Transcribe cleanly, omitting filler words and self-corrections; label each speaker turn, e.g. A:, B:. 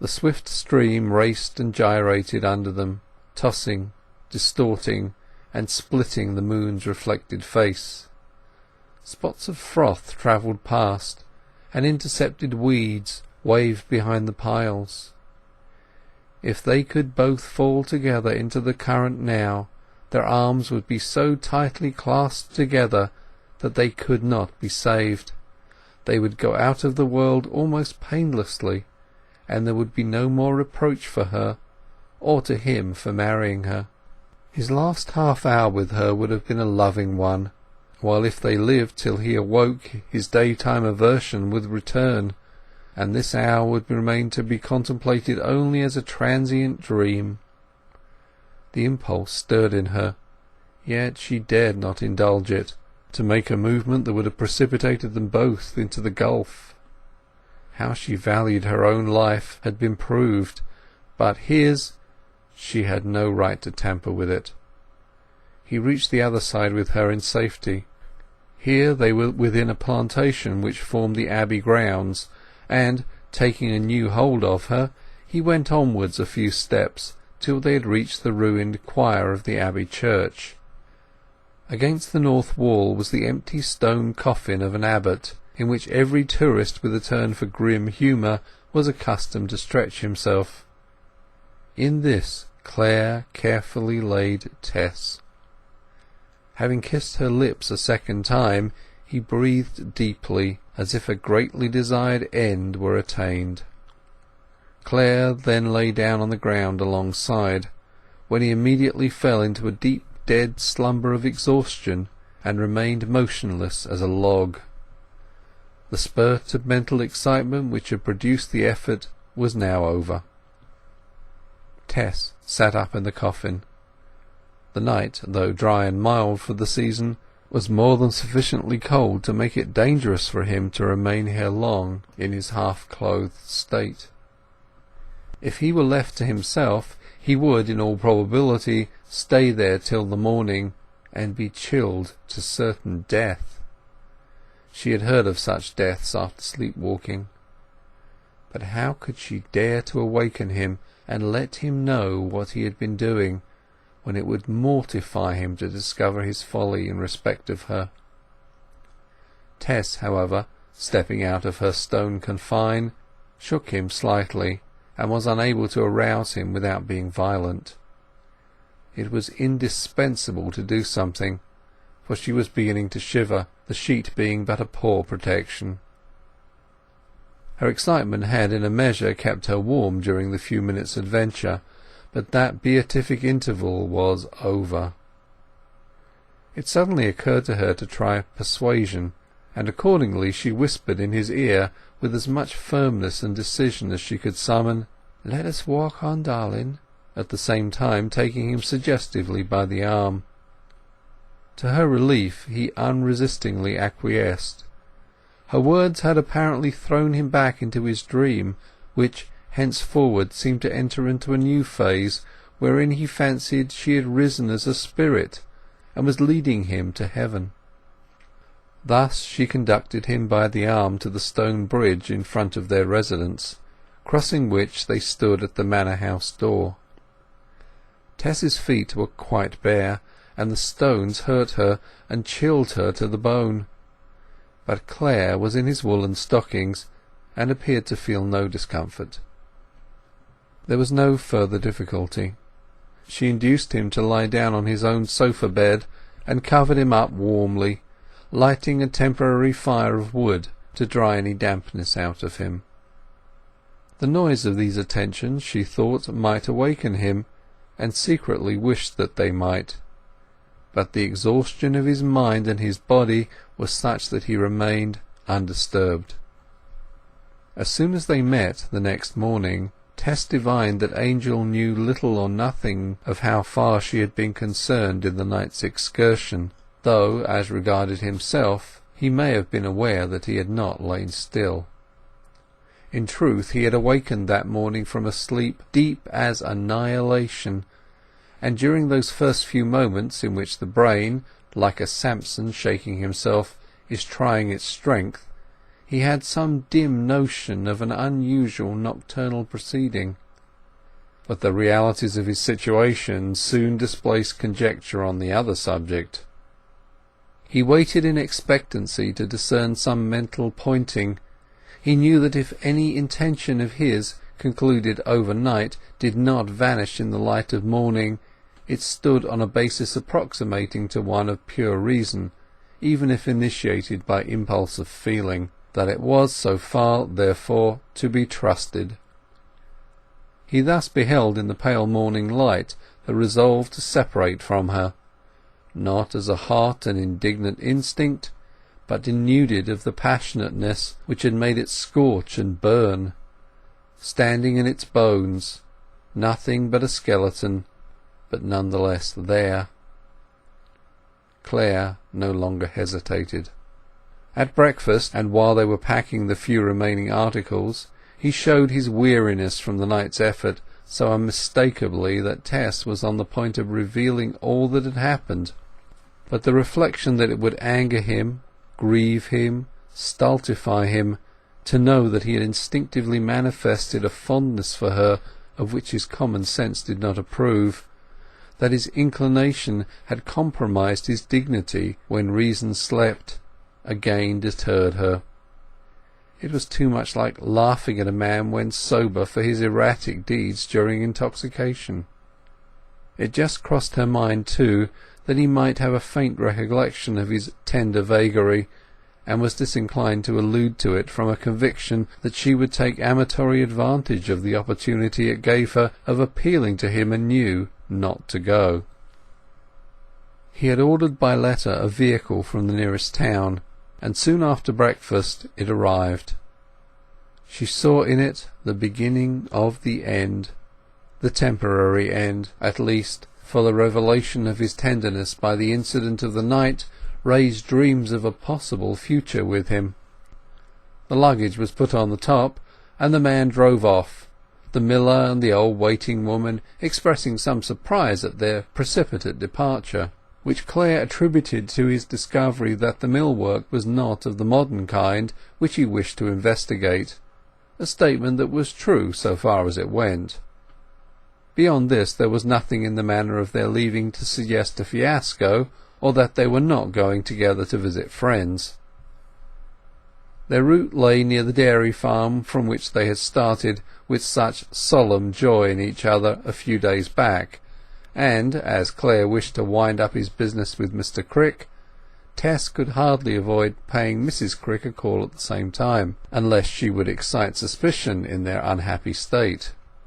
A: The swift stream raced and gyrated under them, tossing, distorting, and splitting the moon's reflected face. Spots of froth travelled past, and intercepted weeds waved behind the piles. If they could both fall together into the current now, their arms would be so tightly clasped together that they could not be saved. They would go out of the world almost painlessly, and there would be no more reproach for her, or to him for marrying her. His last half-hour with her would have been a loving one, while if they lived till he awoke his daytime aversion would return, and this hour would remain to be contemplated only as a transient dream. The impulse stirred in her, yet she dared not indulge it, to make a movement that would have precipitated them both into the gulf. How she valued her own life had been proved, but his, she had no right to tamper with it. He reached the other side with her in safety. Here they were within a plantation which formed the abbey grounds, and, taking a new hold of her, he went onwards a few steps till they had reached the ruined choir of the abbey church. Against the north wall was the empty stone coffin of an abbot, in which every tourist with a turn for grim humour was accustomed to stretch himself. In this Clare carefully laid Tess. Having kissed her lips a second time, he breathed deeply, as if a greatly desired end were attained. Clare then lay down on the ground alongside, when he immediately fell into a deep dead slumber of exhaustion, and remained motionless as a log. The spurt of mental excitement which had produced the effort was now over. Tess sat up in the coffin. The night, though dry and mild for the season, was more than sufficiently cold to make it dangerous for him to remain here long in his half-clothed state. If he were left to himself, he would, in all probability, stay there till the morning, and be chilled to certain death. She had heard of such deaths after sleepwalking. But how could she dare to awaken him and let him know what he had been doing, when it would mortify him to discover his folly in respect of her? Tess, however, stepping out of her stone confine, shook him slightly, and was unable to arouse him without being violent. It was indispensable to do something, for she was beginning to shiver, the sheet being but a poor protection. Her excitement had in a measure kept her warm during the few minutes' adventure, but that beatific interval was over. It suddenly occurred to her to try persuasion, and accordingly she whispered in his ear with as much firmness and decision as she could summon, "Let us walk on, darling," at the same time taking him suggestively by the arm. To her relief he unresistingly acquiesced. Her words had apparently thrown him back into his dream, which henceforward seemed to enter into a new phase, wherein he fancied she had risen as a spirit, and was leading him to heaven. Thus she conducted him by the arm to the stone bridge in front of their residence, crossing which they stood at the manor-house door. Tess's feet were quite bare, and the stones hurt her and chilled her to the bone. But Clare was in his woollen stockings, and appeared to feel no discomfort. There was no further difficulty. She induced him to lie down on his own sofa-bed, and covered him up warmly, lighting a temporary fire of wood to dry any dampness out of him. The noise of these attentions, she thought, might awaken him, and secretly wished that they might. But the exhaustion of his mind and his body was such that he remained undisturbed. As soon as they met the next morning, Tess divined that Angel knew little or nothing of how far she had been concerned in the night's excursion, though, as regarded himself, he may have been aware that he had not lain still. In truth, he had awakened that morning from a sleep deep as annihilation, and during those first few moments in which the brain, like a Samson shaking himself, is trying its strength, He had some dim notion of an unusual nocturnal proceeding, but the realities of his situation soon displaced conjecture on the other subject. He waited in expectancy to discern some mental pointing. He knew that if any intention of his, concluded overnight, did not vanish in the light of morning, it stood on a basis approximating to one of pure reason, even if initiated by impulse of feeling, that it was so far, therefore, to be trusted. He thus beheld in the pale morning light the resolve to separate from her, not as a hot and indignant instinct, but denuded of the passionateness which had made it scorch and burn, standing in its bones, nothing but a skeleton, but none the less there. Clare no longer hesitated. At breakfast, and while they were packing the few remaining articles, he showed his weariness from the night's effort so unmistakably that Tess was on the point of revealing all that had happened, but the reflection that it would anger him, grieve him, stultify him, to know that he had instinctively manifested a fondness for her of which his common sense did not approve, that his inclination had compromised his dignity when reason slept, again deterred her. It was too much like laughing at a man when sober for his erratic deeds during intoxication. It just crossed her mind, too, that he might have a faint recollection of his tender vagary, and was disinclined to allude to it from a conviction that she would take amatory advantage of the opportunity it gave her of appealing to him anew not to go. He had ordered by letter a vehicle from the nearest town, and soon after breakfast it arrived. She saw in it the beginning of the end, the temporary end, at least, for the revelation of his tenderness by the incident of the night raised dreams of a possible future with him. The luggage was put on the top, and the man drove off, the miller and the old waiting woman expressing some surprise at their precipitate departure, which Clare attributed to his discovery that the millwork was not of the modern kind which he wished to investigate, a statement that was true so far as it went. Beyond this there was nothing in the manner of their leaving to suggest a fiasco, or that they were not going together to visit friends. Their route lay near the dairy farm from which they had started with such solemn joy in each other a few days back, and, as Clare wished to wind up his business with Mr. Crick, Tess could hardly avoid paying Mrs. Crick a call at the same time, unless she would excite suspicion in their unhappy state.